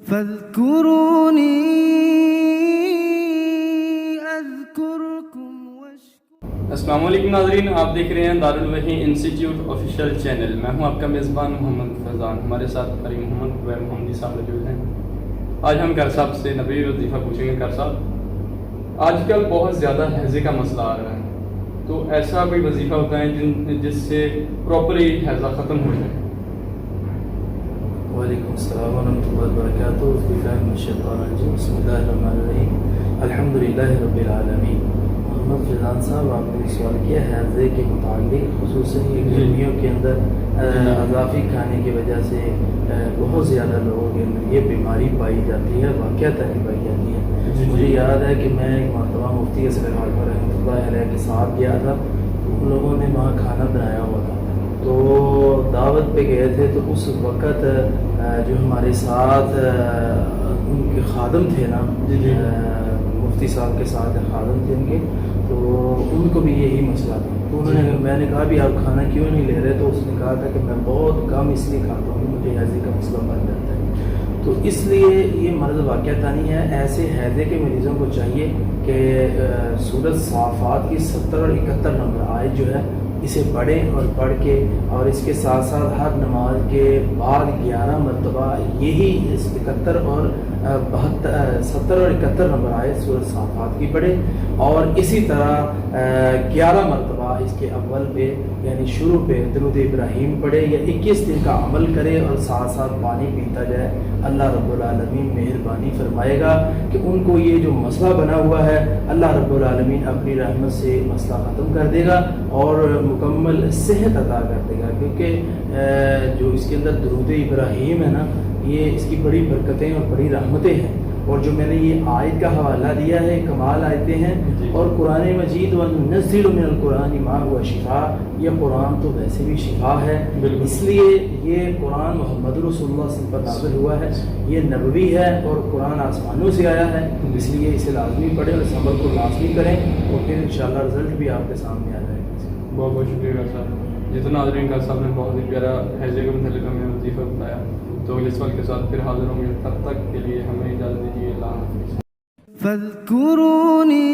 فاذكروني اذكركم السلام علیکم ناظرین، آپ دیکھ رہے ہیں دارالوحی انسٹیٹیوٹ آفیشیل چینل۔ میں ہوں آپ کا میزبان محمد فیضان۔ ہمارے ساتھ قاری محمد و محمدی صاحب موجود ہیں۔ آج ہم قاری صاحب سے نبی وظیفہ پوچھیں گے۔ قاری صاحب، آج کل بہت زیادہ حیضے کا مسئلہ آ رہا ہے، تو ایسا کوئی وظیفہ ہوتا ہے جس سے پراپرلی حیضہ ختم ہو جائے؟ وعلیکم السلام ورحمۃ اللہ وبرکاتہ۔ اعوذ باللہ من الشیطان الرجیم، بسم اللہ الرحمن الرحیم، الحمد للہ رب العالمین۔ محمد فیضان صاحب، آپ نے سوال کیا ہے حیضے کے متعلق، خصوصاً گرمیوں کے اندر اضافی کھانے کی وجہ سے بہت زیادہ لوگوں کے اندر یہ بیماری پائی جاتی ہے، واقعتاً پائی جاتی ہے۔ مجھے یاد ہے کہ میں ایک مرتبہ مفتی اصغر اکبر رحمۃ اللہ علیہ کے ساتھ گیا تھا، ان لوگوں نے وہاں کھانا بنایا ہوا تھا، تو دعوت پہ گئے تھے، تو اس وقت جو ہمارے ساتھ ان کے خادم تھے نا، مفتی صاحب کے ساتھ خادم تھے ان کے، تو ان کو بھی یہی مسئلہ تھا۔ تو انہوں نے، میں نے کہا بھی آپ کھانا کیوں نہیں لے رہے؟ تو اس نے کہا تھا کہ میں بہت کم اس لیے کھاتا ہوں، مجھے حیضے کا مسئلہ بن جاتا ہے۔ تو اس لیے یہ مرض واقعہ نہیں ہے۔ ایسے حیضے کے مریضوں کو چاہیے کہ سورۃ صافات کی 70 اور 71 نمبر آیت جو ہے اسے پڑھیں، اور پڑھ کے اور اس کے ساتھ ساتھ ہر نماز کے بعد 11 مرتبہ یہی 71 اور 70 اور 71 نمبر آئے سورۃ صافات کی پڑھیں، اور اسی طرح 11 مرتبہ اس کے اول پہ یعنی شروع پہ درود ابراہیم پڑھے، یا 21 دن کا عمل کرے اور ساتھ ساتھ پانی پیتا جائے۔ اللہ رب العالمین مہربانی فرمائے گا کہ ان کو یہ جو مسئلہ بنا ہوا ہے، اللہ رب العالمین اپنی رحمت سے مسئلہ ختم کر دے گا اور مکمل صحت عطا کر دے گا، کیونکہ جو اس کے اندر درود ابراہیم ہے نا، یہ اس کی بڑی برکتیں اور بڑی رحمتیں ہیں، اور جو میں نے یہ آیت کا حوالہ دیا ہے، کمال آیتیں ہیں، اور قرآن مجید وَنُنَزِّلُ مِنَ الْقُرْآنِ مَا هُوَ شِفَاءٌ، یہ قرآن تو ویسے بھی شفا ہے، اس لیے یہ قرآن محمد رسول اللہ صلی اللہ علیہ وسلم پر نازل ہوا ہے، یہ نبوی ہے اور قرآن آسمانوں سے آیا ہے، اس لیے اسے لازمی پڑھیں اور اس عمل کو لازمی کریں، اور پھر انشاءاللہ رزلٹ بھی آپ کے سامنے آ جائے گا۔ بہت بہت شکریہ صاحب۔ جتنا ناظرین کا صاحب نے بہت ہی پیارا حیضے کے متعلق ہمیں وظیفہ بتایا، تو اگلے سوال کے ساتھ پھر حاضر ہوں گے، تب تک کے لیے ہمیں اجازت دیجیے۔ اللہ حافظ۔ فاذكروني